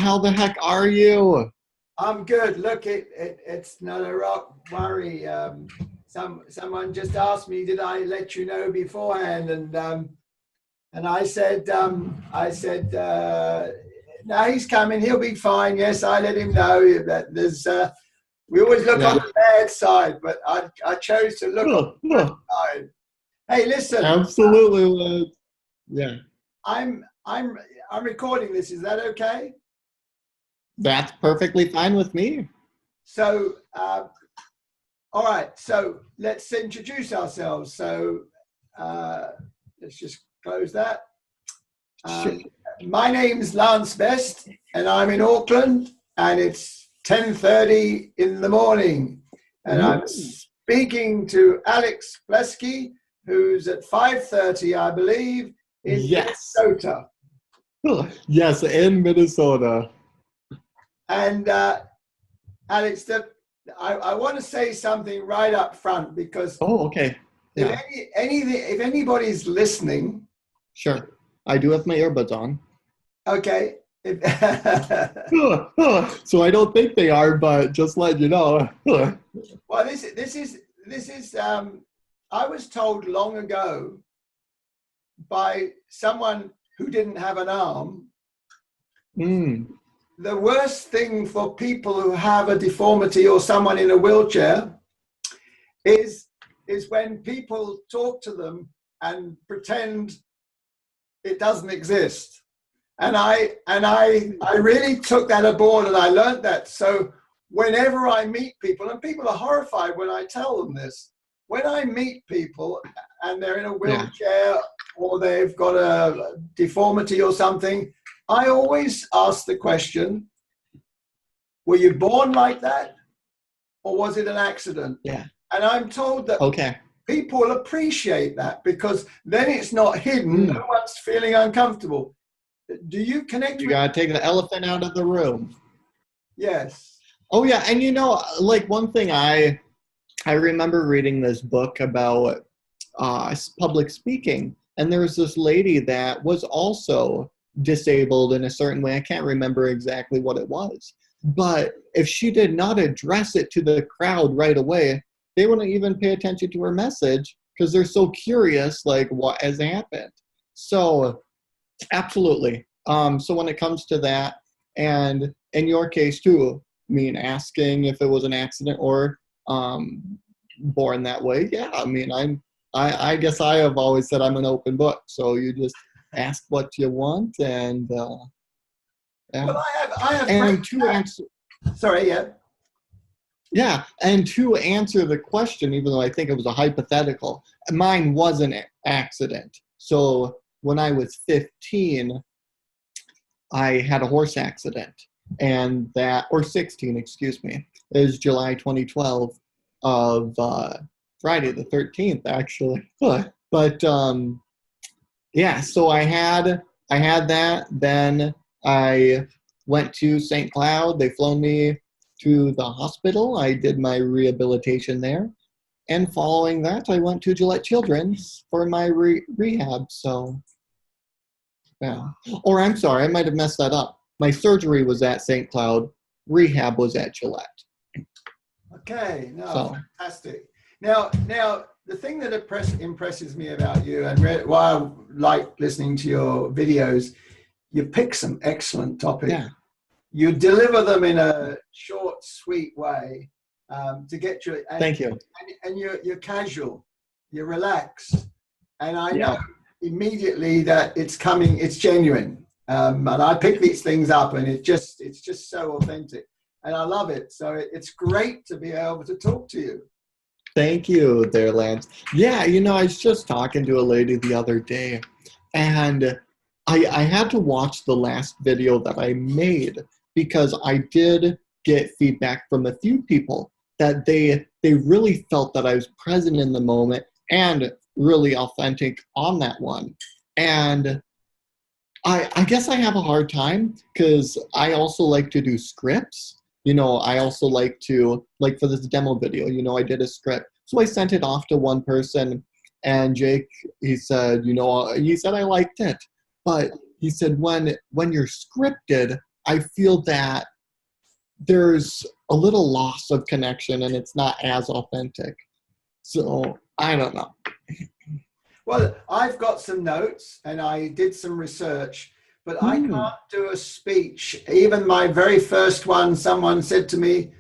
how the heck are you? I'm good. Look, it's not a worry. Someone just asked me, did I let you know beforehand? And I said, no, he's coming. He'll be fine. Yes, I let him know that there's. We always look on the bad side, but I chose to look on the good side. Hey, listen. Absolutely. Yeah. I'm recording this. Is that okay? That's perfectly fine with me. So, all right. So let's introduce ourselves. So let's just close that. My name's Lance Best, and I'm in Auckland, and it's 10:30 in the morning, and I'm speaking to Alex Plesky, who's at 5:30, I believe, in Minnesota. Yes, in Minnesota. And Alex, I want to say something right up front because okay. Yeah. If anybody's listening, sure, I do have my earbuds on. Okay. So I don't think they are, but just let you know. Well, this is. I was told long ago by someone who didn't have an arm. The worst thing for people who have a deformity or someone in a wheelchair is when people talk to them and pretend it doesn't exist. And I really took that aboard, and I learned that. So whenever I meet people, and people are horrified when I tell them this, when I meet people and they're in a wheelchair or they've got a deformity or something, I always ask the question, were you born like that, or was it an accident? Yeah. And I'm told that people appreciate that because then it's not hidden. No one's feeling uncomfortable. Do you connect? You gotta take the elephant out of the room. Yes. Oh yeah, and like one thing I remember reading this book about public speaking, and there was this lady that was also disabled in a certain way. I can't remember exactly what it was, but if she did not address it to the crowd right away, they wouldn't even pay attention to her message because they're so curious, like what has happened. So absolutely. So when it comes to that, and in your case too, I mean, asking if it was an accident or born that way, yeah. I mean, I guess I have always said I'm an open book. So you just ask what you want, and Well, I have. And to answer. Sorry, yeah. Yeah, and to answer the question, even though I think it was a hypothetical, mine was an accident. So when I was 15, I had a horse accident, and or 16, excuse me. It was July 2012 of Friday the 13th, actually. But yeah, so I had that. Then I went to St. Cloud. They flown me to the hospital. I did my rehabilitation there. And following that, I went to Gillette Children's for my rehab. So, yeah. Or I'm sorry, I might have messed that up. My surgery was at St. Cloud. Rehab was at Gillette. Okay, fantastic. Now, the thing that impresses me about you, and why I like listening to your videos, you pick some excellent topics. Yeah. You deliver them in a short, sweet way to get you. Thank you. And you're casual, you're relaxed, and I know immediately that it's coming. It's genuine, and I pick these things up, and it's just so authentic, and I love it. So it's great to be able to talk to you. Thank you there, Lance. Yeah, I was just talking to a lady the other day, and I had to watch the last video that I made because I did get feedback from a few people that they really felt that I was present in the moment and really authentic on that one. And I guess I have a hard time because I also like to do scripts. I also like to, like for this demo video, I did a script. So I sent it off to one person, and Jake, he said I liked it. But he said, when you're scripted, I feel that there's a little loss of connection and it's not as authentic. So I don't know. Well, I've got some notes and I did some research, but I can't do a speech. Even my very first one, someone said to me,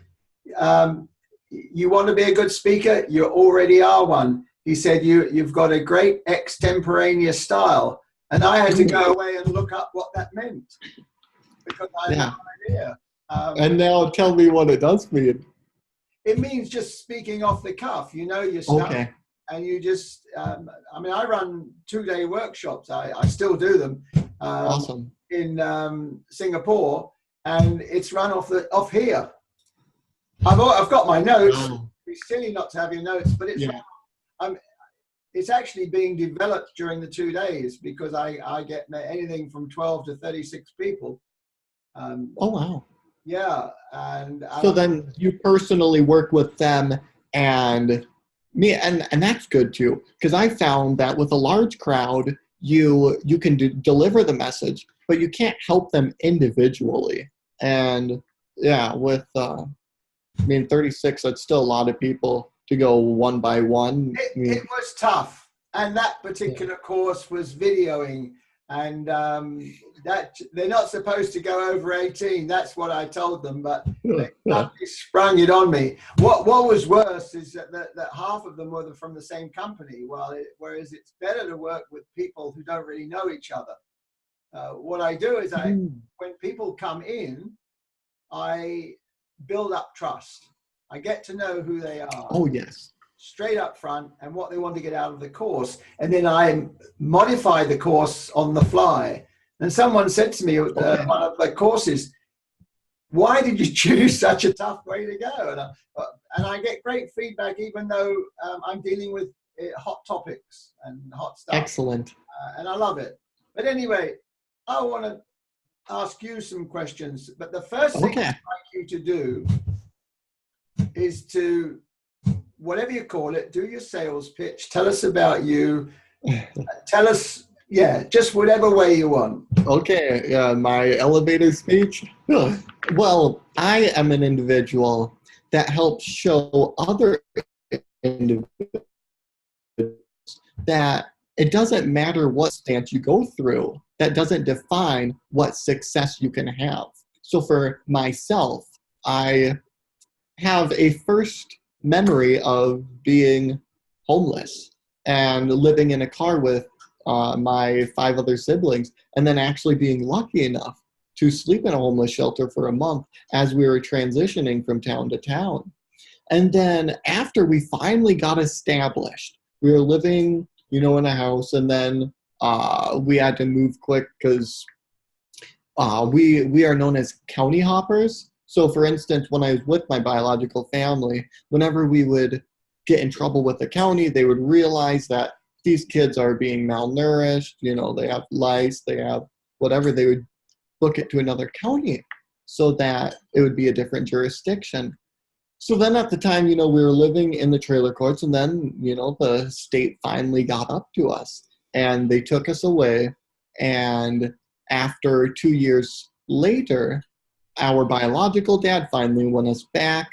you want to be a good speaker? You already are one. He said, you've got a great extemporaneous style. And I had to go away and look up what that meant because I had no idea. And now tell me what it does mean. It means just speaking off the cuff. You know your stuff. Okay. And you just, I mean, I run 2-day workshops. I still do them. Awesome. In Singapore, and it's run off here. I've got my notes. Wow. It's silly not to have your notes, but it's actually being developed during the 2 days because I get anything from 12 to 36 people. Oh, wow. Yeah. And so then you personally work with them and me, and that's good too, because I found that with a large crowd, you can deliver the message, but you can't help them individually. And yeah, with 36, that's still a lot of people to go one by one. It was tough, and that particular course was videoing, and that they're not supposed to go over 18. That's what I told them, but they sprung it on me. What was worse is that half of them were from the same company, whereas it's better to work with people who don't really know each other. What I do is when people come in, I build up trust. I get to know who they are. Oh, yes. Straight up front and what they want to get out of the course. And then I modify the course on the fly. And someone said to me at one of the courses, why did you choose such a tough way to go? And I get great feedback, even though I'm dealing with hot topics and hot stuff. Excellent. And I love it. But anyway, I want to ask you some questions. But the first thing I'd like you to do is to, whatever you call it, do your sales pitch. Tell us about you. Tell us, just whatever way you want. Okay, my elevator speech. Well, I am an individual that helps show other individuals that it doesn't matter what stance you go through. That doesn't define what success you can have. So for myself, I have a first memory of being homeless and living in a car with my 5 other siblings, and then actually being lucky enough to sleep in a homeless shelter for a month as we were transitioning from town to town. And then after we finally got established, we were living, in a house, and then we had to move quick because we are known as county hoppers. So for instance, when I was with my biological family, whenever we would get in trouble with the county, they would realize that these kids are being malnourished, they have lice, they have whatever, they would book it to another county so that it would be a different jurisdiction. So then at the time, we were living in the trailer courts, and then, the state finally got up to us and they took us away. And after 2 years later, our biological dad finally won us back,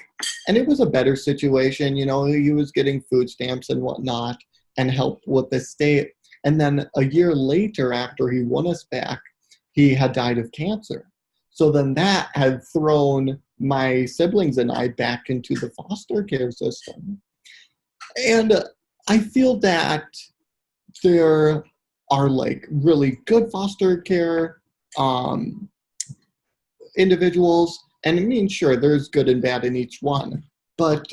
and it was a better situation. He was getting food stamps and whatnot and help with the state. And then a year later, after he won us back, he had died of cancer. So then that had thrown my siblings and I back into the foster care system. And I feel that there are really good foster care individuals, and sure, there's good and bad in each one, but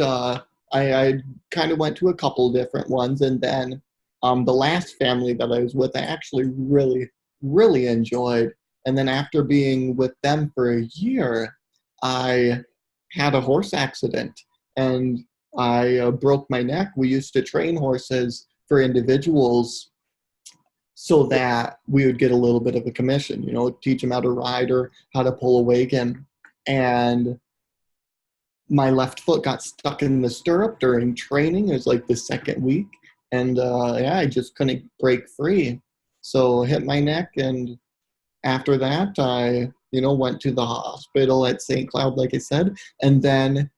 I kind of went to a couple different ones, and then the last family that I was with, I actually really, really enjoyed. And then after being with them for a year, I had a horse accident and I broke my neck. We used to train horses for individuals so that we would get a little bit of a commission, teach them how to ride or how to pull a wagon. And my left foot got stuck in the stirrup during training. It was the second week. And I just couldn't break free. So I hit my neck, and after that, I went to the hospital at St. Cloud, like I said, and then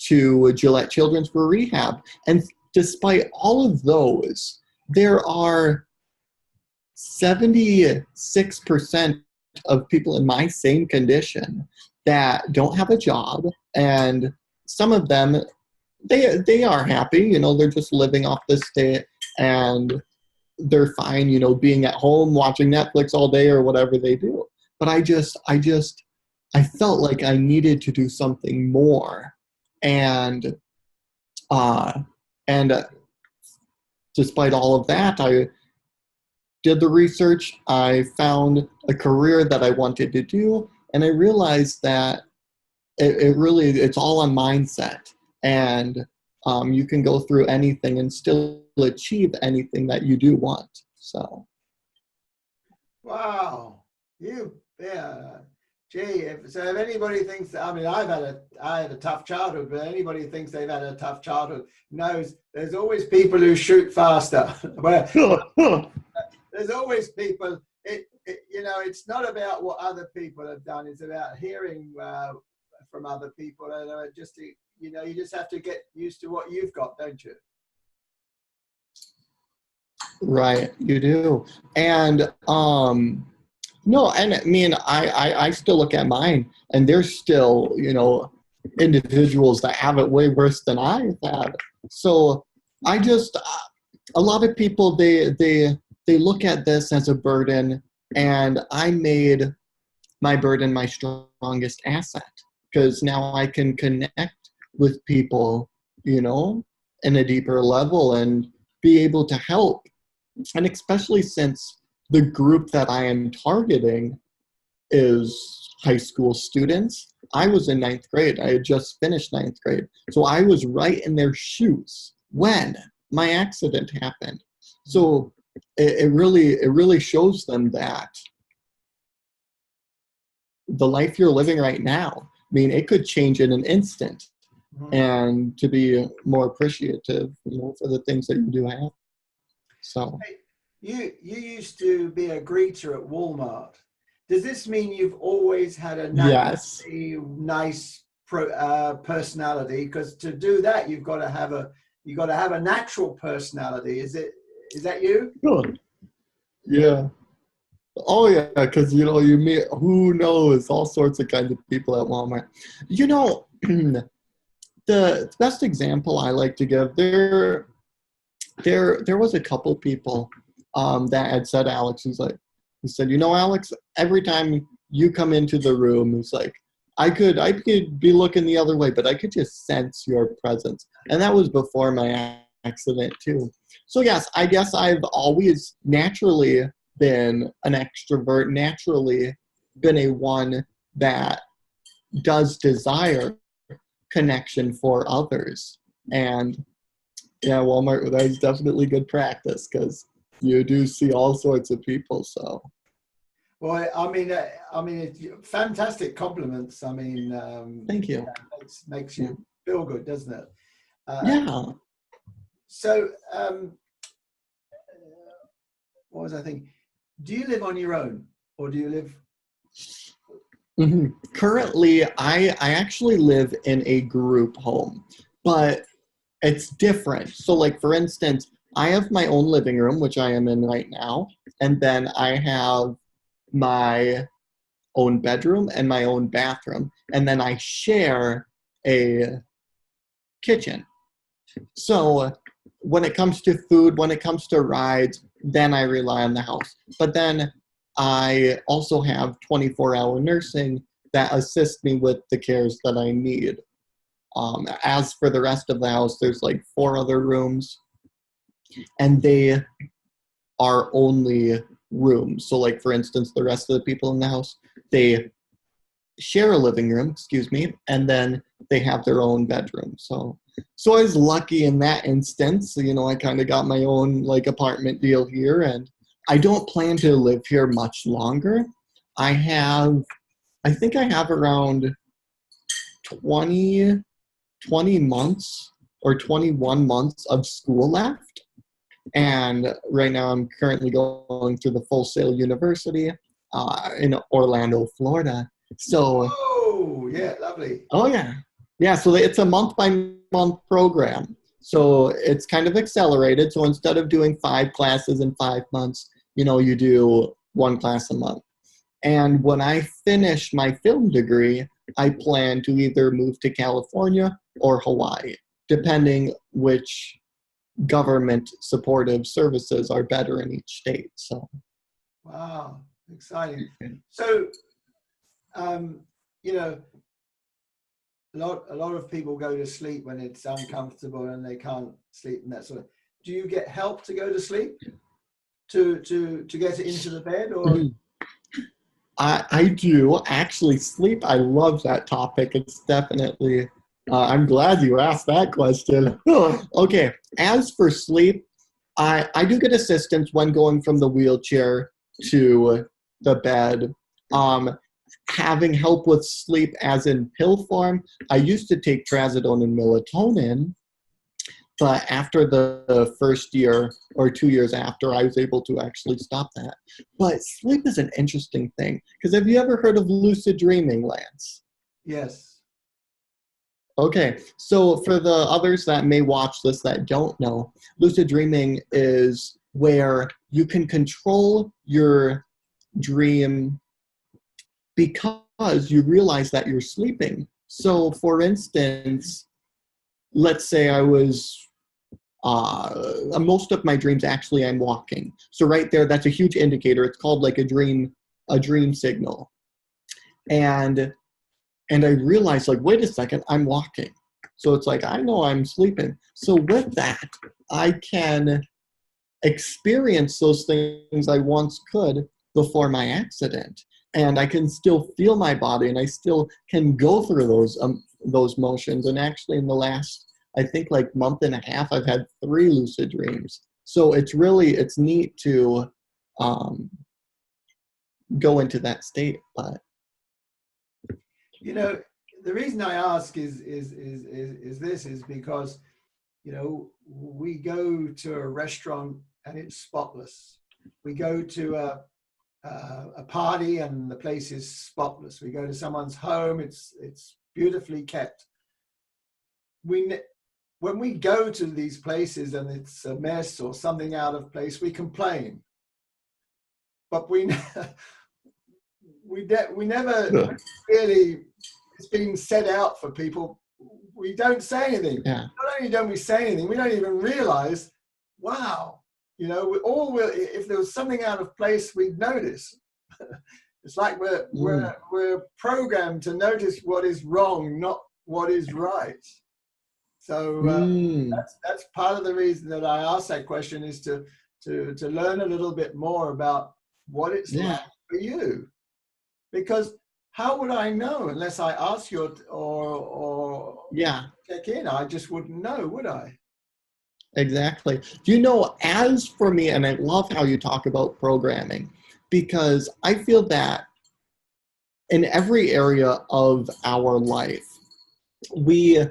to Gillette Children's for rehab. And despite all of those, there are 76% of people in my same condition that don't have a job, and some of them, they are happy, they're just living off the state, and they're fine, being at home watching Netflix all day or whatever they do. But I felt like I needed to do something more, and despite all of that, I did the research. I found a career that I wanted to do, and I realized that it's all on mindset, and you can go through anything and still achieve anything that you do want. So. Wow. If anybody thinks, I mean, I had a tough childhood, but anybody who thinks they've had a tough childhood knows there's always people who shoot faster. There's always people. It's not about what other people have done. It's about hearing from other people, and you just have to get used to what you've got, don't you? Right, you do. And no, and I mean, I still look at mine, and there's still, individuals that have it way worse than I've had. So a lot of people, they look at this as a burden, and I made my burden my strongest asset, because now I can connect with people, in a deeper level and be able to help. And especially since the group that I am targeting is high school students. I was in 9th grade. I had just finished 9th grade. So I was right in their shoes when my accident happened. So it really shows them that the life you're living right now, I mean, it could change in an instant. Mm-hmm. And to be more appreciative, for the things that you do have. So. You used to be a greeter at Walmart. Does this mean you've always had a nice personality? Because to do that, you've got to have a natural personality. Is that you? Good. Yeah. Oh yeah, because you meet, who knows, all sorts of kinds of people at Walmart. The best example I like to give, there was a couple people that had said, Alex, he said, Alex, every time you come into the room, it's like, I could be looking the other way, but I could just sense your presence. And that was before my accident too. So yes, I guess I've always naturally been an extrovert, naturally been a one that does desire connection for others. And yeah, Walmart, that is definitely good practice, because you do see all sorts of people. So, well, I mean, it's fantastic compliments. I mean, thank you. Makes you feel good, doesn't it? Yeah. So, what was I thinking? Do you live on your own, or do you live? Mm-hmm. Currently, I actually live in a group home, but it's different. So, like, for instance, I have my own living room, which I am in right now, and then I have my own bedroom and my own bathroom, and then I share a kitchen. So when it comes to food, when it comes to rides, then I rely on the house. But then I also have 24-hour nursing that assists me with the cares that I need. As for the rest of the house, there's like 4 other rooms, and they are only rooms. So like, for instance, the rest of the people in the house, they share a living room, and then they have their own bedroom. So I was lucky in that instance. I kind of got my own like apartment deal here, and I don't plan to live here much longer. I think I have around 20 months or 21 months of school left. And right now I'm currently going through the Full Sail University. in Orlando, Florida. So, Oh, yeah, lovely. oh yeah, yeah. So it's a month by month program. So it's kind of accelerated. So instead of doing 5 classes in 5 months, you do 1 class a month. And when I finish my film degree, I plan to either move to California or Hawaii, depending which government supportive services are better in each state. So, Wow, exciting. So, you know, a lot of people go to sleep when it's uncomfortable and they can't sleep and that sort of. Do you get help to go to sleep, to get into the bed, or? I do actually sleep. I love that topic. It's definitely, I'm glad you asked that question. Okay, as for sleep, I do get assistance when going from the wheelchair to the bed. Having help with sleep as in pill form, I used to take trazodone and melatonin, but after the first year or 2 years after, I was able to actually stop that. But sleep is an interesting thing, because have you ever heard of lucid dreaming, Lance? Yes. Okay, so for the others that may watch this that don't know, lucid dreaming is where you can control your dream because you realize that you're sleeping. So for instance, let's say I was most of my dreams actually I'm walking. So right there, that's a huge indicator. It's called like a dream signal. And I realized, like, wait a second, I'm walking. So it's like, I know I'm sleeping. So with that, I can experience those things I once could before my accident. And I can still feel my body, and I still can go through those motions. And actually in the last, I think, like month and a half, I've had 3 lucid dreams. So it's neat to go into that state. But the reason I ask is because, we go to a restaurant and it's spotless. We go to a party and the place is spotless. We go to someone's home, it's beautifully kept. When we go to these places and it's a mess or something out of place, we complain. But we never really, it's been set out for people. We don't say anything. yeah. Not only don't we say anything, we don't even realize, wow, if there was something out of place, we'd notice. It's like we're programmed to notice what is wrong, not what is right. So that's part of the reason that I asked that question, is to learn a little bit more about what it's like for you. Because how would I know unless I ask you or check in? I just wouldn't know, would I? Exactly. Do you know, as for me, and I love how you talk about programming, because I feel that in every area of our life, we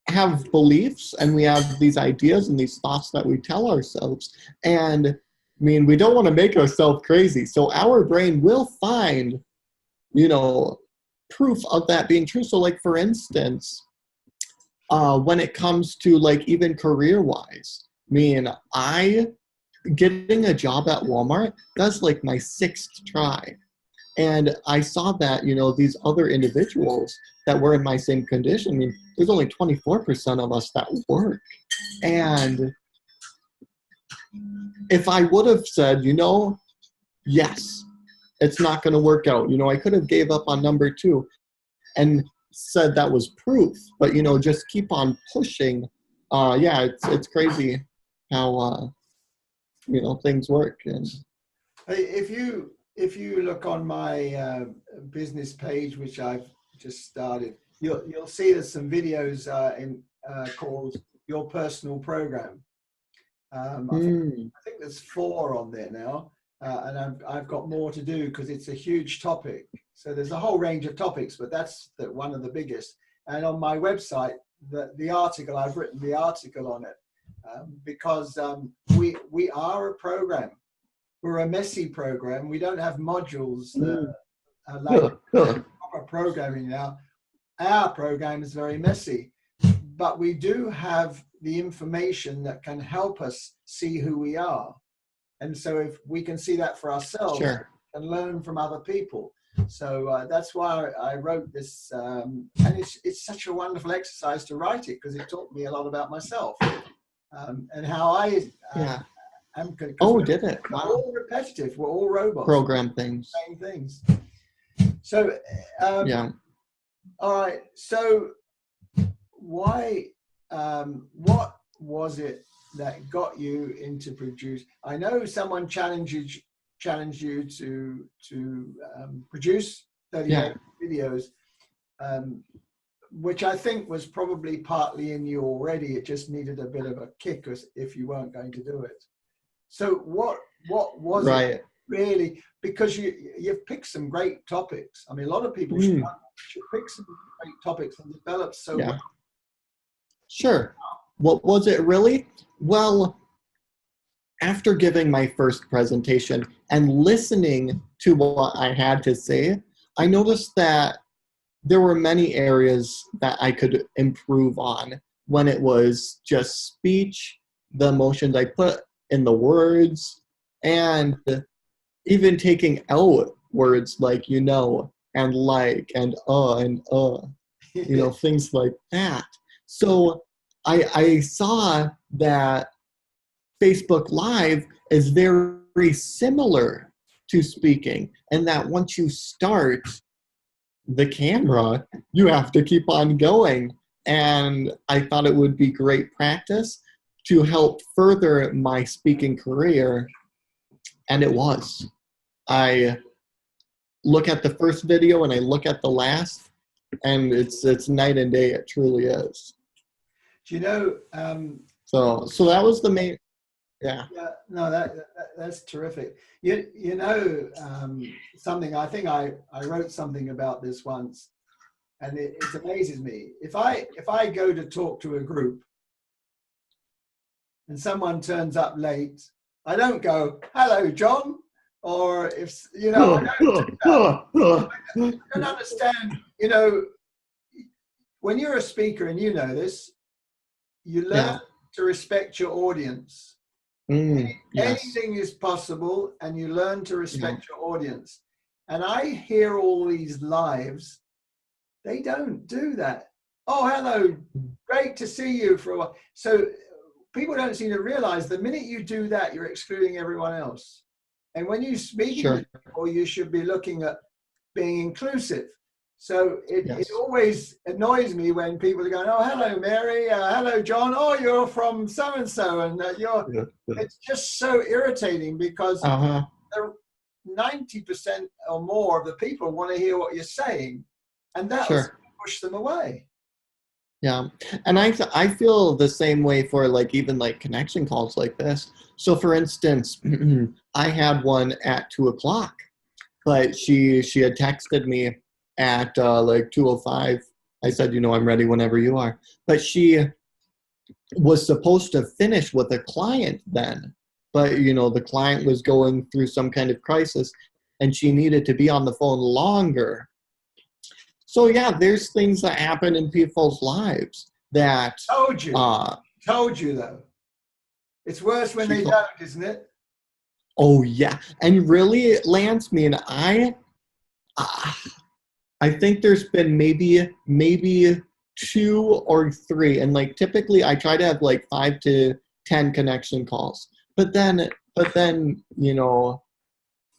have beliefs and we have these ideas and these thoughts that we tell ourselves. And I mean, we don't want to make ourselves crazy. So our brain will find, proof of that being true. So like, for instance, when it comes to like even career-wise, getting a job at Walmart, that's like my 6th try. And I saw that, these other individuals that were in my same condition, there's only 24% of us that work. And if I would have said, yes, it's not going to work out, I could have gave up on number 2 and said that was proof, but, just keep on pushing. It's crazy how, things work. And if you look on my business page, which I've just started, you'll see there's some videos called Your Personal Program. I think there's 4 on there now, and I've got more to do because it's a huge topic. So there's a whole range of topics, but that's one of the biggest. And on my website, the article, I've written the article on it because we are a program. we're a messy program. We don't have modules Mm. like proper programming now. Our program is very messy, but we do have the information that can help us see who we are. And so if we can see that for ourselves Sure. and learn from other people. So that's why I wrote this. And it's such a wonderful exercise to write it, because it taught me a lot about myself and how I Yeah. am. Oh, did it? We're Wow. all repetitive. We're all robots. Program things. Same things. So, Yeah. all right. So why, what was it that got you into produce? I know someone challenged you to produce 38 videos, which I think was probably partly in you already. It just needed a bit of a kick if you weren't going to do it. So what was it really? Because you've picked some great topics. I mean, a lot of people should pick some great topics and develop so well. Sure. What was it really? Well, after giving my first presentation and listening to what I had to say, I noticed that there were many areas that I could improve on when it was just speech, the emotions I put in the words, and even taking out words like, you know, and like, and, you know, things like that. So I saw that Facebook Live is very similar to speaking, and that once you start the camera, you have to keep on going. And I thought it would be great practice to help further my speaking career, and it was. I look at the first video and I look at the last, and it's night and day. It truly is. Do you know? So that was the main. Yeah. No, that's terrific. You know, something, I think I wrote something about this once, and it amazes me. If I go to talk to a group and someone turns up late, I don't go, "Hello, John," or if, you know, I don't understand, you know, when you're a speaker, and you know this, you learn to respect your audience. Anything is possible, and you learn to respect your audience. And I hear all these lives, they don't do that. "Oh, hello, great to see you," for a while. So people don't seem to realize the minute you do that, you're excluding everyone else. And when you speak to people, you should be looking at being inclusive. So it always annoys me when people are going, "Oh, hello, Mary. Hello, John. Oh, you're from so-and-so." And it's just so irritating, because 90% or more of the people want to hear what you're saying, and that will push them away. Yeah, and I feel the same way for like even like connection calls like this. So for instance, I had one at 2:00, but she had texted me at like 2:05. I said, you know, I'm ready whenever you are. But she was supposed to finish with a client then, but you know, the client was going through some kind of crisis, and she needed to be on the phone longer. So yeah, there's things that happen in people's lives that told you though. It's worse when they don't, isn't it? Oh yeah, and really, Lance, me and I think there's been maybe 2 or 3, and like typically I try to have like 5 to 10 connection calls. But then you know,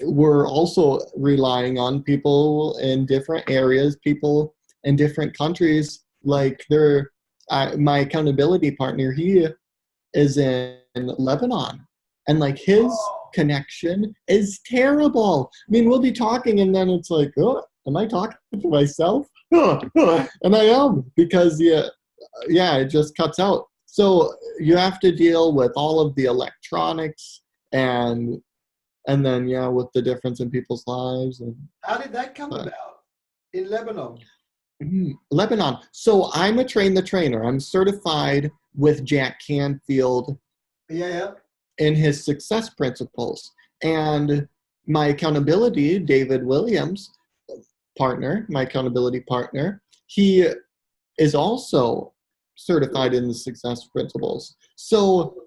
we're also relying on people in different areas, people in different countries. Like my accountability partner, he is in Lebanon, and like his connection is terrible. I mean, we'll be talking, and then it's like, oh, am I talking to myself? And I am, because it just cuts out. So you have to deal with all of the electronics, and then with the difference in people's lives. And how did that come about in Lebanon? Lebanon. So I'm a train the trainer. I'm certified with Jack Canfield. Yeah. in his success principles. And my accountability, David Williams, my accountability partner, he is also certified in the success principles. So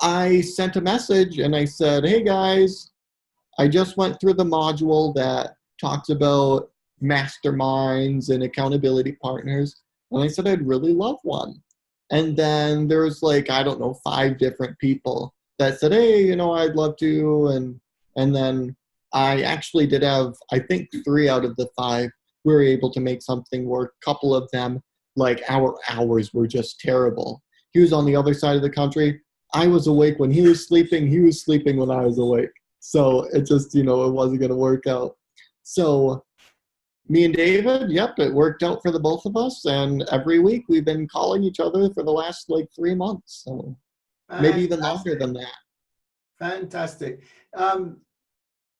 I sent a message and I said, hey guys, I just went through the module that talks about masterminds and accountability partners. And I said, I'd really love one. And then there's like, I don't know, 5 different people that said, hey, you know, I'd love to. And then I actually did have, I think 3 out of the 5 we were able to make something work. A couple of them, like our hours were just terrible. He was on the other side of the country. I was awake when he was sleeping. He was sleeping when I was awake. So it just, you know, it wasn't going to work out. So me and David, yep, it worked out for the both of us. And every week we've been calling each other for the last like 3 months. So maybe even longer than that. Fantastic. I'm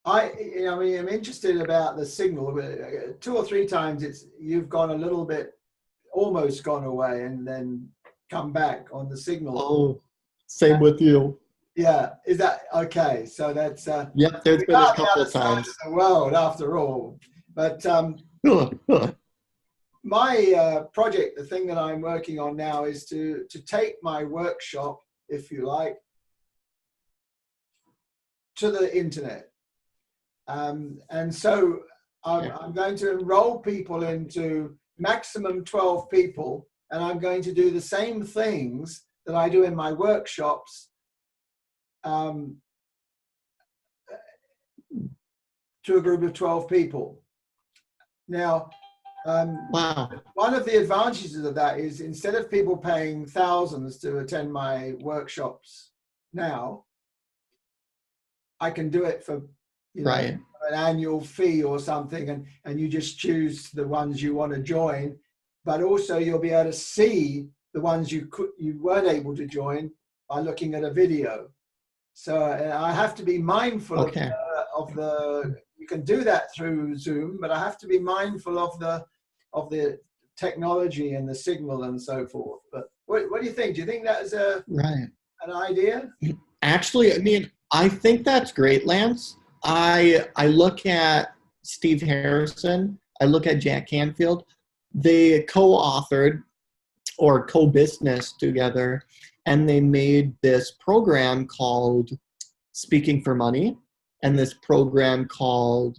interested about the signal. 2 or 3 times you've gone a little bit, almost gone away and then come back on the signal. Oh, same with you. Yeah, is that okay? So that's yep. There's been a couple of times. Of the world, after all. But my project, the thing that I'm working on now, is to take my workshop, if you like, to the internet. And so I'm going to enroll people into maximum 12 people, and I'm going to do the same things that I do in my workshops to a group of 12 people. Now, wow. One of the advantages of that is, instead of people paying thousands to attend my workshops now, I can do it for, you know, right, an annual fee or something, and you just choose the ones you want to join. But also you'll be able to see the ones you weren't able to join by looking at a video. So I have to be mindful of the, you can do that through Zoom, but I have to be mindful of the technology and the signal and so forth. But what do you think? Do you think that is an idea? Actually, I mean, I think that's great, Lance. I look at Steve Harrison, I look at Jack Canfield. They co-authored or co-business together, and they made this program called Speaking for Money, and this program called,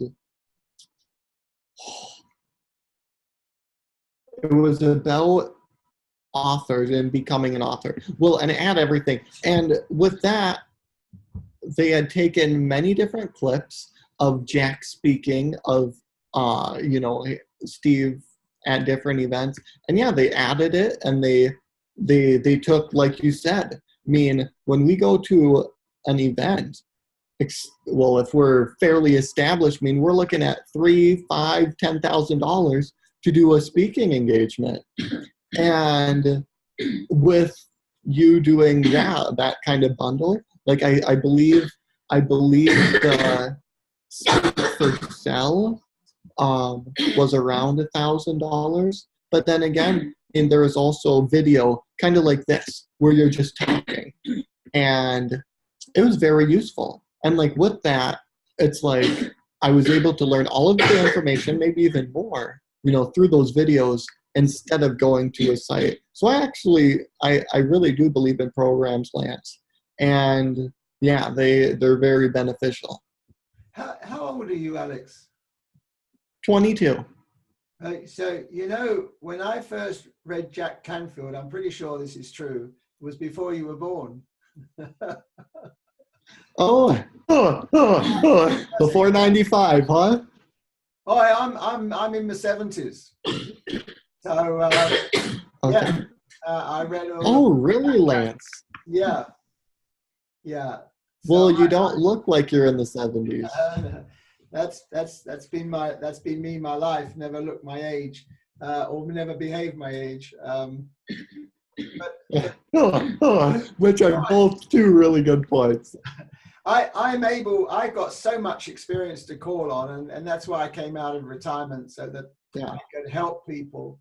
it was about authors and becoming an author. Well, and it had everything. And with that, they had taken many different clips of Jack speaking, of Steve at different events, and yeah, they added it, and they took, like you said, I mean, when we go to an event, well, if we're fairly established, I mean, we're looking at $3,000, $5,000, $10,000 to do a speaking engagement. And with you doing that kind of bundle, like I believe the Speak for Sell was around $1,000. But then again, and there is also video kind of like this, where you're just talking, and it was very useful. And like with that, it's like I was able to learn all of the information, maybe even more, through those videos, instead of going to a site. So I really do believe in programs, Lance, and yeah, they're very beneficial. How old are you, Alex? 22. So, when I first read Jack Canfield, I'm pretty sure this is true, it was before you were born. Before 95, huh? Oh, I'm in the 70s. So, okay. Yeah, I read all. Oh, really, Lance? Yeah. Yeah. Well, you don't look like you're in the 70s. That's been me my life. Never look my age, or never behave my age. Which are both 2 really good points. I've got so much experience to call on, and that's why I came out of retirement, so that I could help people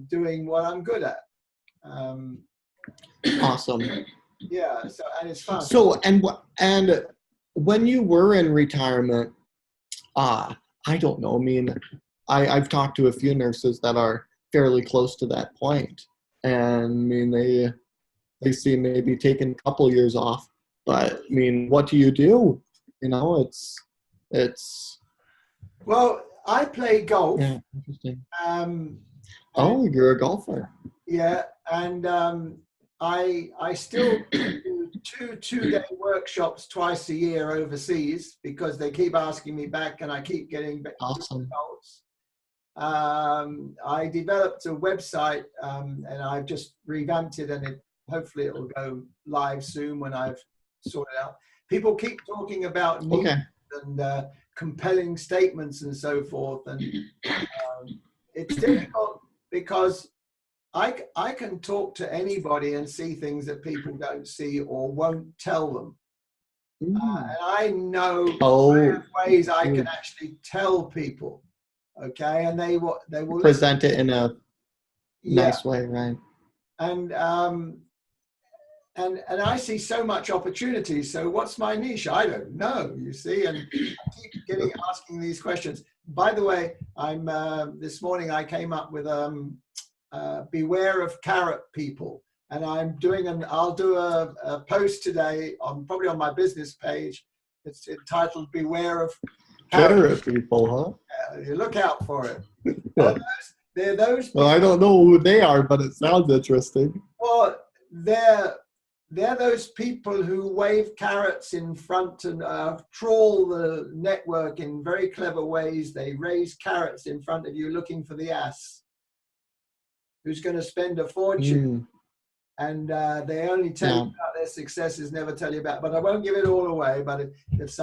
doing what I'm good at. Awesome. Yeah. So, and it's fun. So, and when you were in retirement, I don't know. I mean, I've talked to a few nurses that are fairly close to that point, and I mean they see maybe taking a couple years off, but I mean, what do you do? You know, it's Well, I play golf. yeah, interesting. And Oh, you're a golfer. yeah, and I still do two-day workshops twice a year overseas because they keep asking me back, and I keep getting back Awesome. results. I developed a website, and I've just revamped it, and hopefully it will go live soon when I've sorted it out. People keep talking about news Okay. and compelling statements and so forth, and it's difficult because I can talk to anybody and see things that people don't see or won't tell them. And I know I have ways I can actually tell people, okay, and they will present it in a yeah. nice way, right? And I see so much opportunity. So what's my niche? I don't know, you see, and I keep asking these questions. By the way, I'm this morning I came up with beware of carrot people, and I'll do a post today probably on my business page. It's entitled "Beware of Carrot people, huh? You look out for it. Yeah. They're those people. Well, I don't know who they are, but it sounds interesting. Well, they're those people who wave carrots in front and trawl the network in very clever ways. They raise carrots in front of you looking for the ass who's going to spend a fortune. And they only tell you about their successes, never tell you about. But I won't give it all away. But it's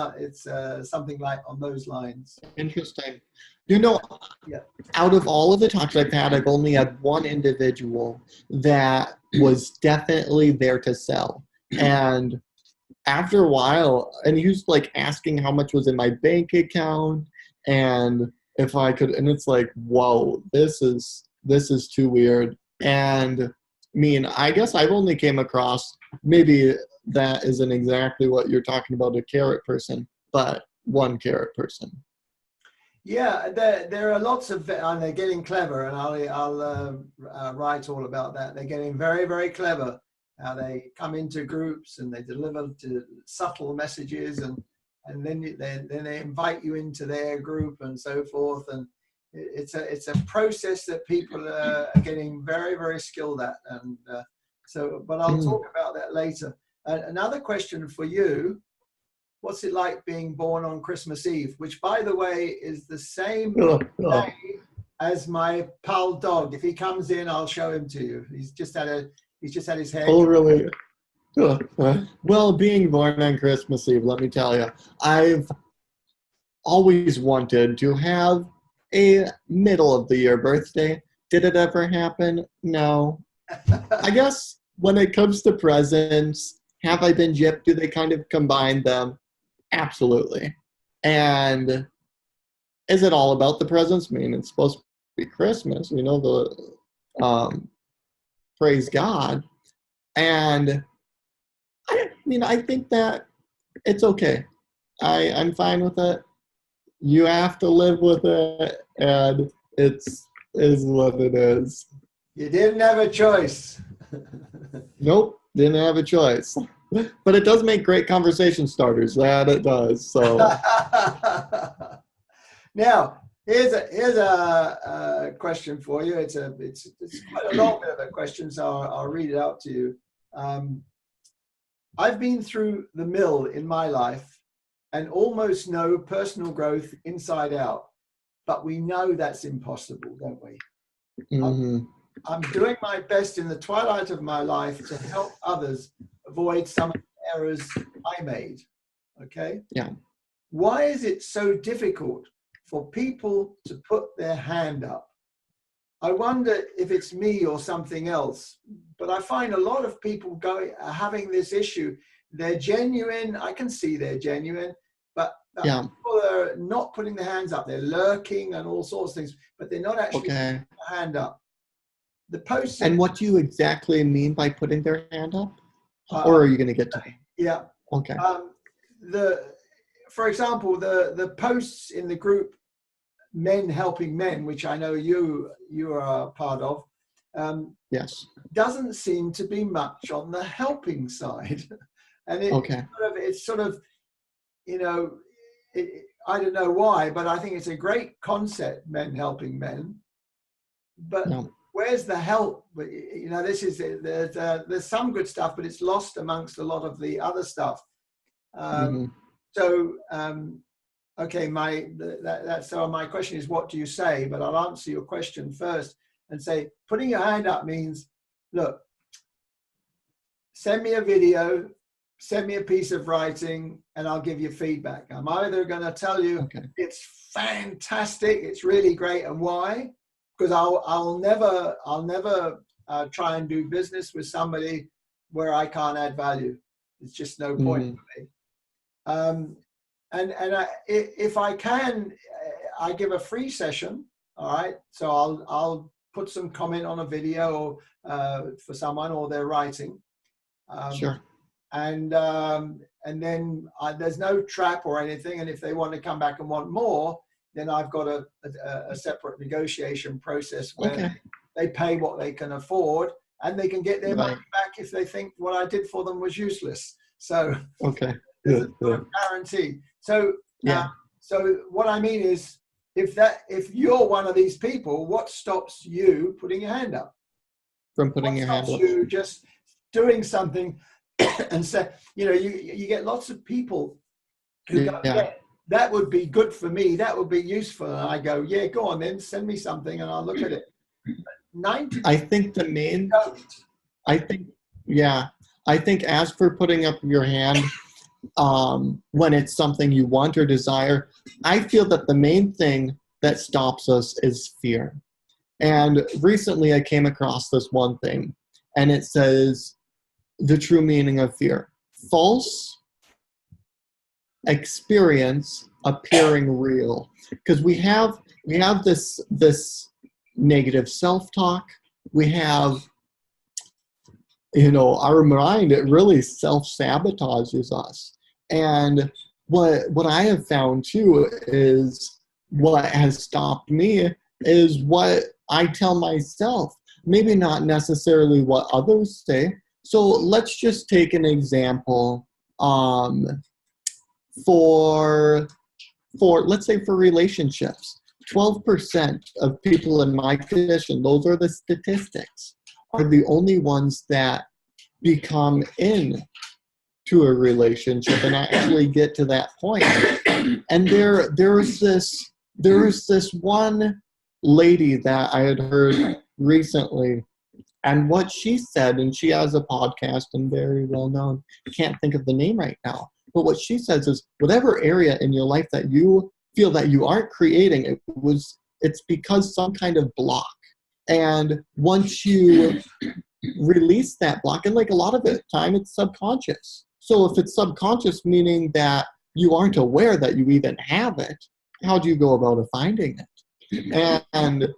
something like on those lines. Interesting. You know, out of all of the talks I've had, I've only had one individual that was definitely there to sell. And after a while, and he was like asking how much was in my bank account and if I could, and it's like, whoa, this is too weird. And I mean, I guess I've only came across, maybe that isn't exactly what you're talking about, a carrot person, but one carrot person. Yeah, there are lots of, and they're getting clever, and I'll write all about that. They're getting very, very clever. They come into groups and they deliver subtle messages, and then they invite you into their group and so forth. And it's a process that people are getting very, very skilled at. And but I'll talk about that later. Another question for you. What's it like being born on Christmas Eve? Which, by the way, is the same day as my pal dog. If he comes in, I'll show him to you. He's just had his hair. Oh, really? Well, being born on Christmas Eve, let me tell you, I've always wanted to have a middle of the year birthday. Did it ever happen? No. I guess when it comes to presents, have I been gypped? Do they kind of combine them? Absolutely. And is it all about the presents? I mean, it's supposed to be Christmas. We know the praise God. And I mean, I think that it's okay. I'm fine with it. You have to live with it, and is what it is. You didn't have a choice. Nope, didn't have a choice. But it does make great conversation starters. That it does. So now here's a question for you. It's quite a long bit of a question, so I'll read it out to you. I've been through the mill in my life and almost know personal growth inside out, but we know that's impossible, don't we? Mm-hmm. I'm doing my best in the twilight of my life to help others avoid some of the errors I made. Okay? Yeah. Why is it so difficult for people to put their hand up? I wonder if it's me or something else, but I find a lot of people having this issue. They're genuine. I can see they're genuine, but people are not putting their hands up. They're lurking and all sorts of things, but they're not actually putting their hand up. The post. And what do you exactly mean by putting their hand up? Or are you going to get to that? Yeah. Okay. For example, the posts in the group Men Helping Men, which I know you are a part of, Yes. doesn't seem to be much on the helping side. And it's sort of, you know, I don't know why, but I think it's a great concept, Men Helping Men. But where's the help? You know, there's some good stuff, but it's lost amongst a lot of the other stuff. So, okay, so my question is, what do you say? But I'll answer your question first and say, putting your hand up means, look, send me a video, send me a piece of writing, and I'll give you feedback. I'm either going to tell you it's fantastic, it's really great, and why? Because I'll never try and do business with somebody where I can't add value. It's just no point for me. If I can, I give a free session. All right, so I'll put some comment on a video for someone or their writing. Sure. And then there's no trap or anything. And if they want to come back and want more, then I've got a separate negotiation process where they pay what they can afford, and they can get their money back if they think what I did for them was useless. So there's a sort of guarantee. So so what I mean is, if you're one of these people, what stops you putting your hand up? From putting your hand up? You just doing something and say, you know, you get lots of people who go, that would be good for me, that would be useful. And I go, yeah, go on then, send me something and I'll look at it. 90. I think the main, I think as for putting up your hand, when it's something you want or desire, I feel that the main thing that stops us is fear. And recently I came across this one thing, and it says the true meaning of fear: false experience appearing real. Because we have this negative self-talk. We have, you know, our mind, it really self-sabotages us. And what I have found too is what has stopped me is what I tell myself, maybe not necessarily what others say. So let's just take an example for let's say for relationships. 12% of people in my condition, those are the statistics, are the only ones that become in to a relationship and actually get to that point. And there's this one lady that I had heard recently, and what she said, and she has a podcast and very well known, I can't think of the name right now, but what she says is, whatever area in your life that you feel that you aren't creating, it's because some kind of block. And once you release that block, and like a lot of the time it's subconscious. So if it's subconscious, meaning that you aren't aware that you even have it, how do you go about finding it? And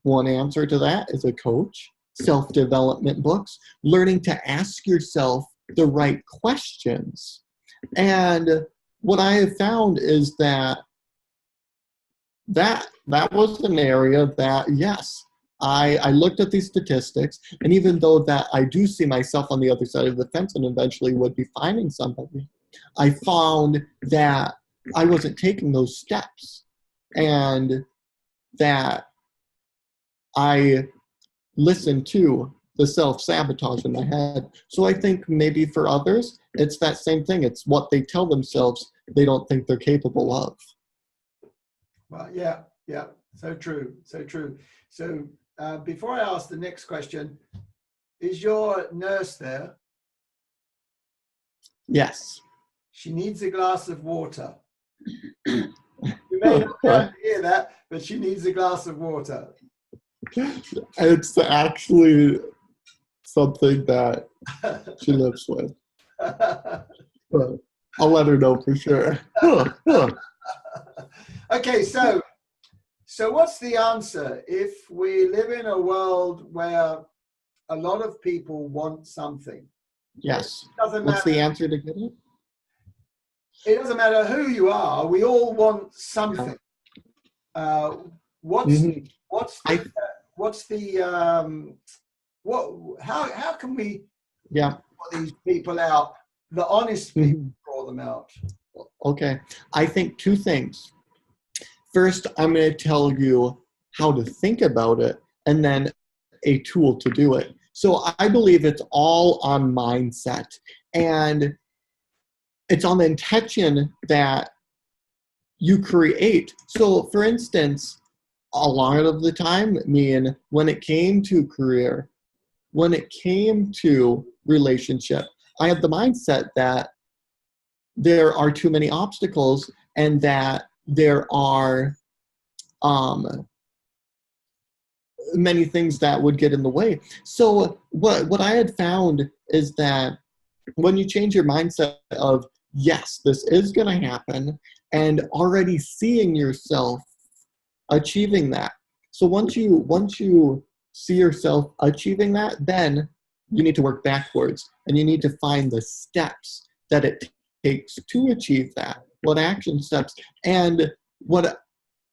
one answer to that is a coach, self-development books, learning to ask yourself the right questions. And what I have found is that was an area that, yes, I looked at these statistics, and even though that I do see myself on the other side of the fence and eventually would be finding somebody, I found that I wasn't taking those steps, and that I listened to the self-sabotage in my head. So I think maybe for others, it's that same thing. It's what they tell themselves they don't think they're capable of. Well, yeah, so true, so true. So before I ask the next question, is your nurse there? Yes. She needs a glass of water. You may not be able to hear that, but she needs a glass of water. It's actually something that she lives with. But I'll let her know for sure. Okay, so what's the answer? If we live in a world where a lot of people want something, Yes. Doesn't What's matter. the answer to get it? It doesn't matter who you are. We all want something. What's Mhm. what's I the what's the what? How can we yeah. draw these people out? The honest people draw them out. Okay. I think two things. First, I'm going to tell you how to think about it, and then a tool to do it. So I believe it's all on mindset, and it's on the intention that you create. So for instance, a lot of the time, when it came to career, when it came to relationship, I had the mindset that there are too many obstacles and that there are many things that would get in the way. So what I had found is that when you change your mindset of, yes, this is going to happen, and already seeing yourself achieving that. So once you see yourself achieving that, then you need to work backwards, and you need to find the steps that it takes to achieve that. What action steps, and what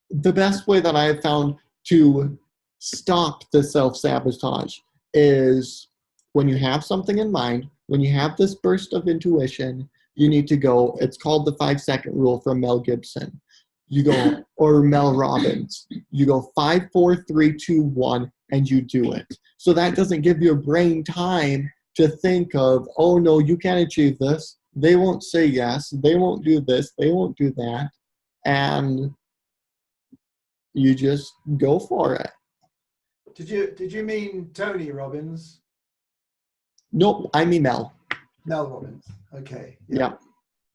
the best way that I have found to stop the self-sabotage is when you have something in mind, when you have this burst of intuition, you need to go, it's called the 5-second rule from Mel Gibson. You go, or Mel Robbins, you go 5, 4, 3, 2, 1, and you do it. So that doesn't give your brain time to think of, oh no, you can't achieve this. They won't say yes. They won't do this. They won't do that. And you just go for it. Did you mean Tony Robbins? Nope, I mean Mel. Mel Robbins. Okay. Yeah.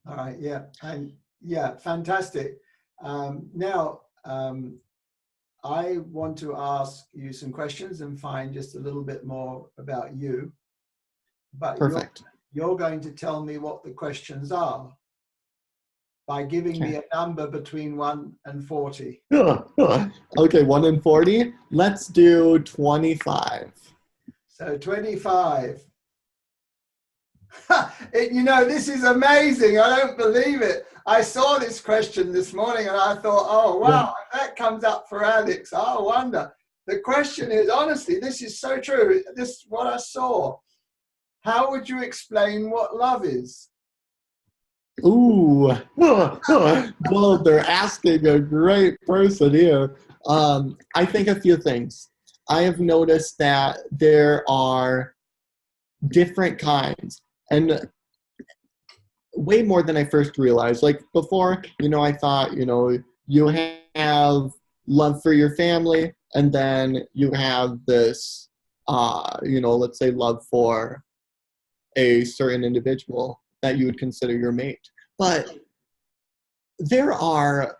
All right. Yeah. And yeah, fantastic. Now, I want to ask you some questions and find just a little bit more about you. But Perfect. You're going to tell me what the questions are by giving me a number between 1 and 40. Okay, 1 and 40. Let's do 25. So 25. You know, this is amazing. I don't believe it. I saw this question this morning and I thought, oh, wow, that comes up for Alex. I wonder. The question is, honestly, this is so true. This is what I saw. How would you explain what love is? Ooh. Well, they're asking a great person here. I think a few things. I have noticed that there are different kinds, and way more than I first realized. Like before, I thought, you have love for your family, and then you have this, let's say love for a certain individual that you would consider your mate. But there are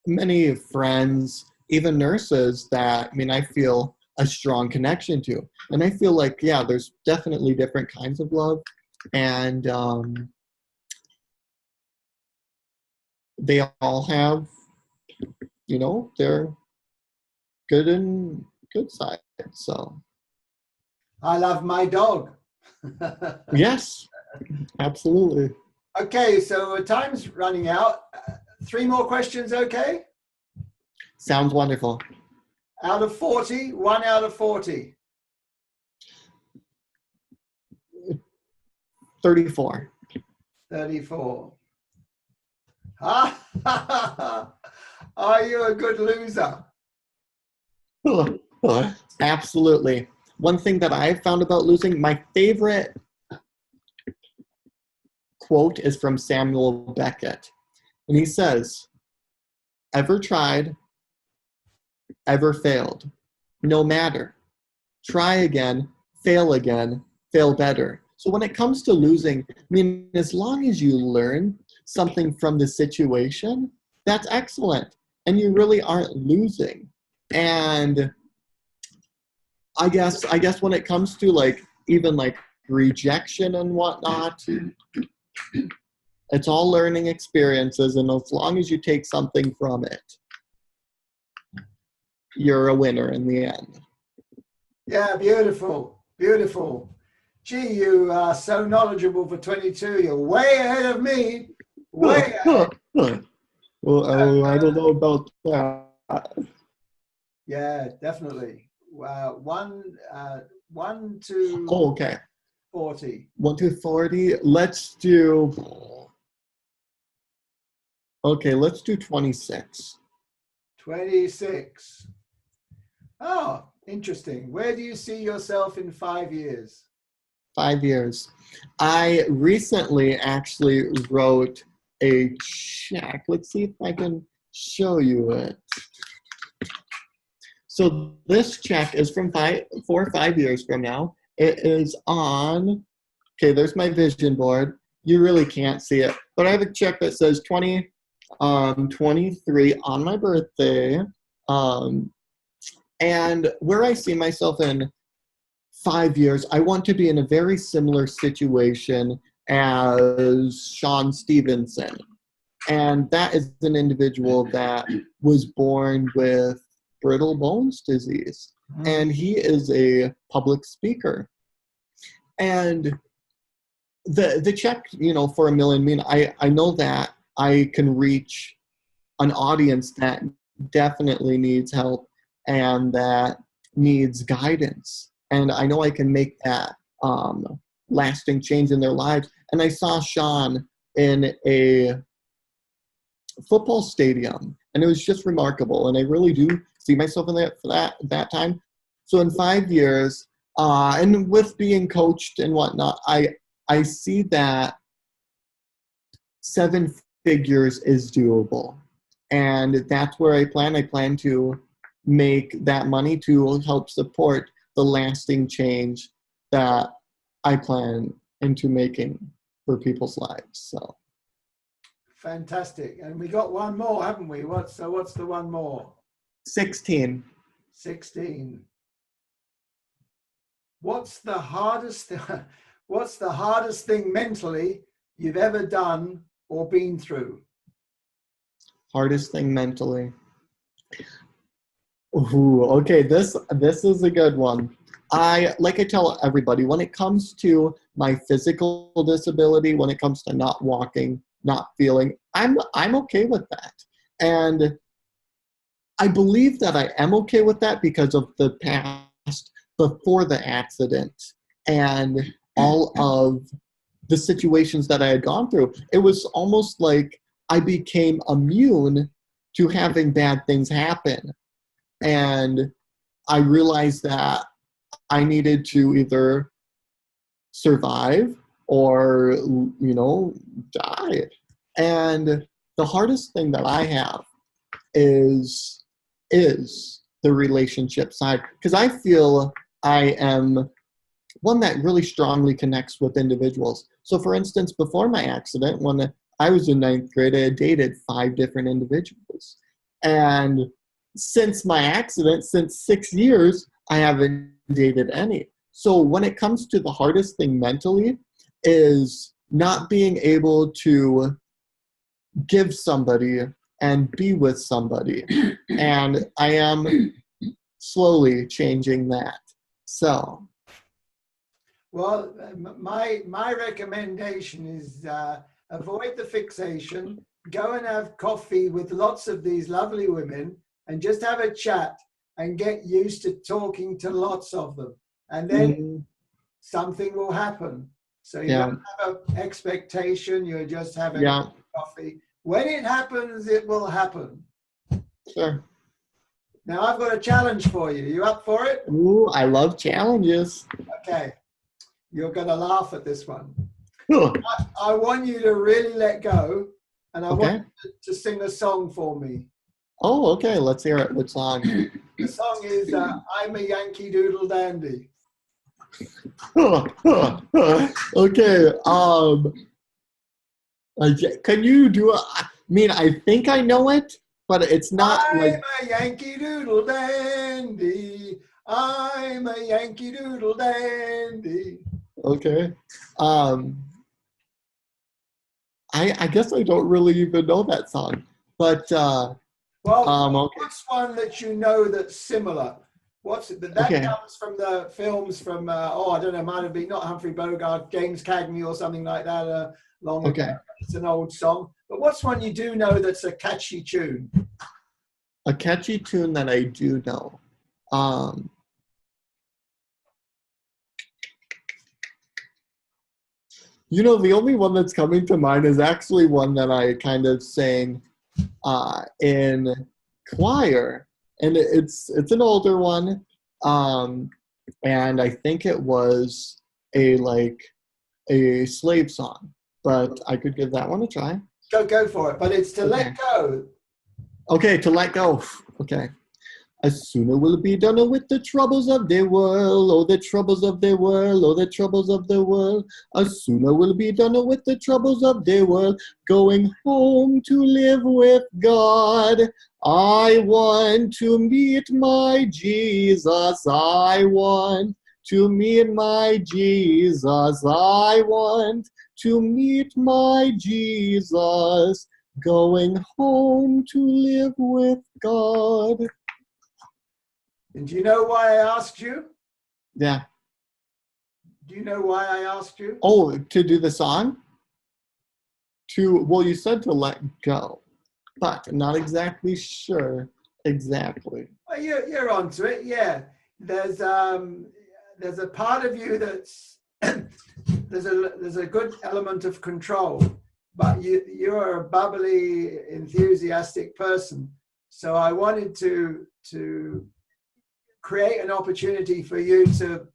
many friends, even nurses, that I feel a strong connection to. And I feel like, yeah, there's definitely different kinds of love. And they all have, their good and good side. So I love my dog. yes, absolutely. Okay, so time's running out. 3 more questions, okay? Sounds wonderful. Out of 40, 1 out of 40. 34. 34. Are you a good loser? Absolutely. One thing that I've found about losing, my favorite quote is from Samuel Beckett. And he says, ever tried, ever failed, no matter. Try again, fail better. So when it comes to losing, as long as you learn something from the situation, that's excellent. And you really aren't losing. And I guess when it comes to even rejection and whatnot, it's all learning experiences, and as long as you take something from it, you're a winner in the end. Yeah, beautiful, beautiful. Gee, you are so knowledgeable for 22. You're way ahead of me. Way ahead. Well, I don't know about that. Yeah, definitely. One to Oh, okay. 40. 1 to 40. Let's do. Okay, let's do 26. 26. Oh, interesting. Where do you see yourself in 5 years? 5 years. I recently actually wrote a check. Let's see if I can show you it. So this check is from 4 or 5 years from now. It is on, okay, there's my vision board. You really can't see it, but I have a check that says 23 on my birthday. And where I see myself in 5 years, I want to be in a very similar situation as Sean Stevenson. And that is an individual that was born with brittle bones disease. And he is a public speaker. And the check, for $1 million, I know that I can reach an audience that definitely needs help and that needs guidance. And I know I can make that lasting change in their lives. And I saw Sean in a football stadium, and it was just remarkable. And I really do see myself in that for that time. So in 5 years, and with being coached and whatnot, I see that 7 figures is doable. And that's where I plan to make that money to help support the lasting change that I plan into making for people's lives. So fantastic. And we got one more, haven't we? What's the one more? 16. 16. What's the hardest thing mentally you've ever done or been through? Hardest thing mentally. Ooh, okay, this is a good one. I tell everybody, when it comes to my physical disability, when it comes to not walking, not feeling, I'm okay with that. And I believe that I am okay with that because of the past before the accident and all of the situations that I had gone through. It was almost like I became immune to having bad things happen. And I realized that I needed to either survive or, die. And the hardest thing that I have is the relationship side, because I feel I am one that really strongly connects with individuals. So for instance, before my accident, when I was in 9th grade, I had dated 5 different individuals. And since my accident, since 6 years, I haven't dated any. So when it comes to the hardest thing mentally is not being able to give somebody and be with somebody. And I am slowly changing that. So. Well, my recommendation is avoid the fixation, go and have coffee with lots of these lovely women and just have a chat and get used to talking to lots of them. And then something will happen. So you don't have an expectation, you're just having coffee. When it happens, it will happen. Sure. Now I've got a challenge for you. You up for it? Ooh, I love challenges. Okay. You're going to laugh at this one. I want you to really let go, and I want you to sing a song for me. Oh, okay. Let's hear it. What song? The song is I'm a Yankee Doodle Dandy. Okay. Can you do it? I mean, I think I know it, but it's not I'm like. a Yankee Doodle Dandy. I'm a Yankee Doodle Dandy. Okay. I guess I don't really even know that song, but well, okay. what's one that you know that's similar? What's it? But that Okay. comes from the films from, I don't know, might have been not Humphrey Bogart, James Cagney or something like that long ago. Okay. It's an old song. But what's one you do know that's a catchy tune? A catchy tune that I do know. You know, the only one that's coming to mind is actually one that I kind of sang in choir, and it's an older one, and I think it was a slave song, but I could give that one a try. Go for it. But it's to let go. Okay, to let go. Okay. As sooner will be done with the troubles of the world, oh, the troubles of the world, oh, the troubles of the world. As sooner will be done with the troubles of the world, going home to live with God. I want to meet my Jesus. I want to meet my Jesus. I want to meet my Jesus. Going home to live with God. And do you know why I asked you? Yeah. Do you know why I asked you? Oh, to do the song? Well, you said to let go, but I'm not exactly sure exactly. Well, you're onto it, yeah. There's a part of you that's there's a good element of control, but you're a bubbly, enthusiastic person. So I wanted to create an opportunity for you to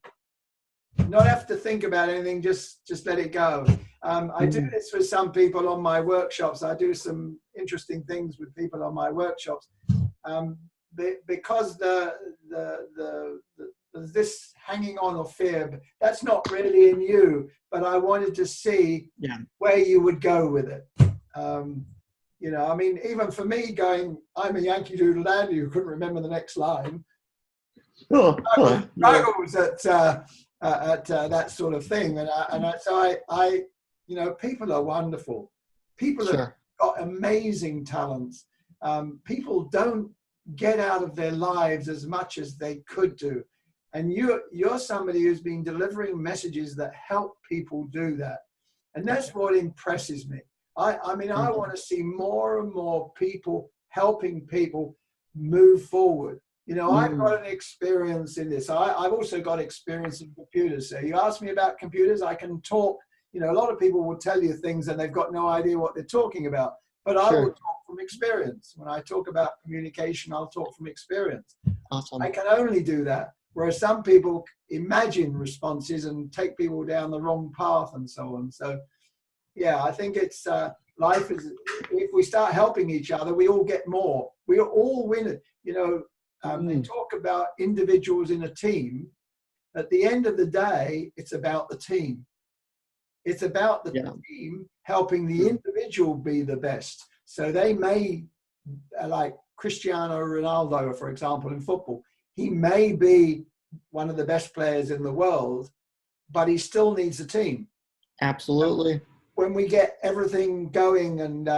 not have to think about anything, just let it go. I do this with some people on my workshops. I do some interesting things with people on my workshops. Because there's this hanging on of fear, that's not really in you, but I wanted to see where you would go with it. You know, I mean, even for me going, I'm a Yankee Doodle Dandy who couldn't remember the next line. Struggles at that sort of thing, so I, you know, people are wonderful. People have got amazing talents. People don't get out of their lives as much as they could do, and you're somebody who's been delivering messages that help people do that, and that's what impresses me. I mean, I want to see more and more people helping people move forward. You know, I've got an experience in this. I've also got experience in computers. So you ask me about computers, I can talk. You know, a lot of people will tell you things and they've got no idea what they're talking about. But I will talk from experience. When I talk about communication, I'll talk from experience. Awesome. I can only do that. Whereas some people imagine responses and take people down the wrong path and so on. So, yeah, I think it's life is, if we start helping each other, we all get more. We are all winners. You know, they talk about individuals in a team. At the end of the day, it's about the team. It's about the team helping the individual be the best. So they may, like Cristiano Ronaldo, for example, in football, he may be one of the best players in the world, but he still needs a team. Absolutely. When we get everything going and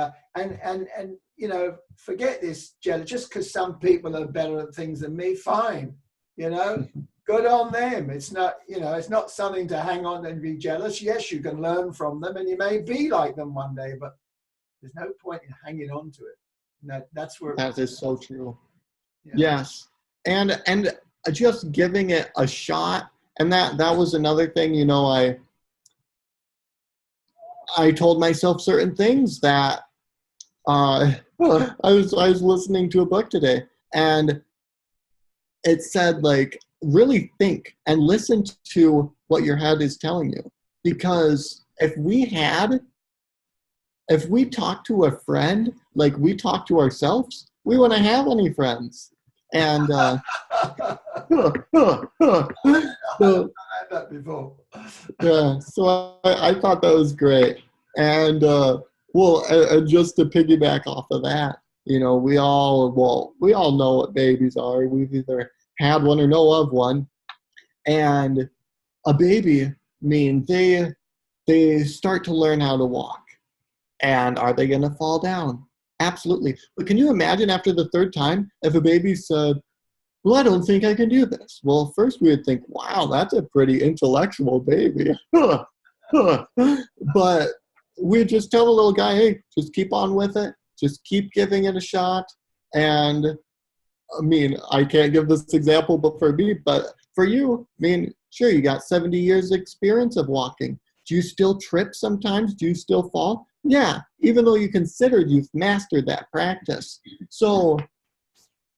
you know, forget this jealous, just because some people are better at things than me, fine, you know, good on them. It's not, you know, it's not something to hang on and be jealous. Yes, you can learn from them and you may be like them one day, but there's no point in hanging on to it. That's where that is so true. Yes. And just giving it a shot. And that was another thing, you know, I told myself certain things that I was listening to a book today, and it said, like, really think and listen to what your head is telling you, because if we talk to a friend like we talk to ourselves, we wouldn't have any friends. And I've had that before. Yeah, so I thought that was great. And just to piggyback off of that, you know, we all know what babies are. We've either had one or know of one. And a baby, I mean, they start to learn how to walk. And are they going to fall down? Absolutely. But can you imagine after the third time if a baby said, well, I don't think I can do this. Well, first we would think, wow, that's a pretty intellectual baby. But we just tell the little guy, hey, just keep on with it. Just keep giving it a shot. And I mean, I can't give this example, but for me, but for you, I mean, sure, you got 70 years experience of walking. Do you still trip sometimes? Do you still fall? Yeah, even though you considered you've mastered that practice. So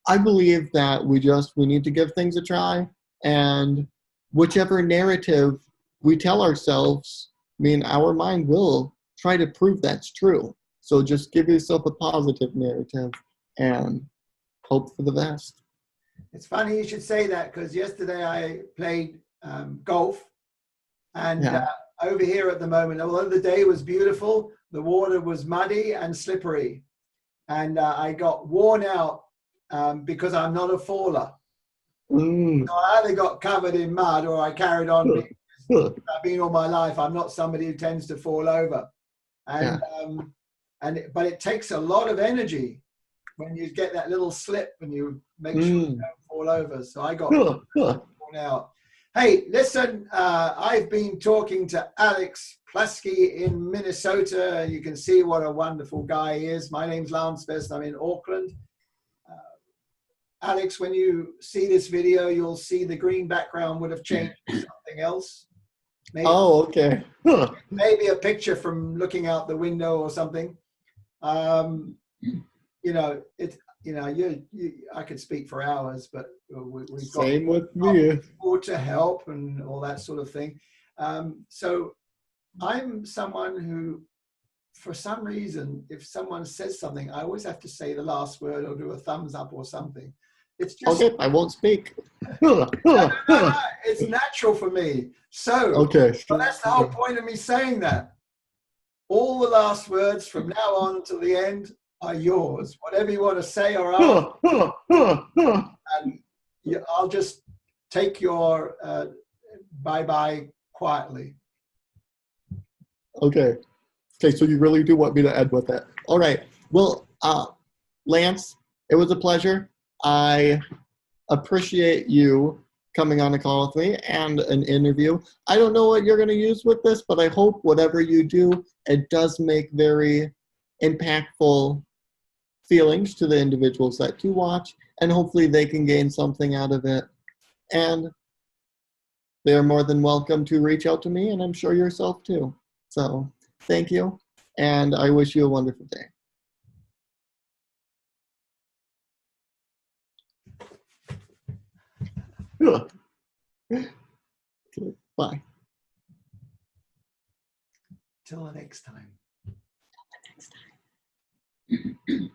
I believe that we need to give things a try, and whichever narrative we tell ourselves, I mean, our mind will try to prove that's true. So just give yourself a positive narrative and hope for the best. It's funny you should say that, because yesterday I played golf, and Yeah. over here at the moment, although the day was beautiful, the water was muddy and slippery, and I got worn out because I'm not a faller. Mm. So I either got covered in mud or I carried on being, being all my life. I'm not somebody who tends to fall over, and but it takes a lot of energy when you get that little slip and you make sure you don't fall over. So I got worn out. Hey, listen, I've been talking to Alex Plesky in Minnesota. You can see what a wonderful guy he is. My name's Alan Plesky. I'm in Auckland. Alex, when you see this video, you'll see the green background would have changed to something else. Maybe, okay. maybe a picture from looking out the window or something. You know, I could speak for hours, but we've got Same with me. people to help and all that sort of thing. So I'm someone who, for some reason, if someone says something, I always have to say the last word or do a thumbs up or something. It's just okay. I won't speak. no, it's natural for me. So okay. but that's the whole point of me saying that. All the last words from now on to the end are yours. Whatever you want to say or ask, and I'll just take your bye-bye quietly. Okay. Okay, so you really do want me to end with that. All right. Well, Lance, it was a pleasure. I appreciate you coming on a call with me and an interview. I don't know what you're going to use with this, but I hope whatever you do, it does make very impactful feelings to the individuals that do watch, and hopefully they can gain something out of it. And they're more than welcome to reach out to me, and I'm sure yourself too. So thank you, and I wish you a wonderful day. Okay, bye. Till the next time. Till the next time.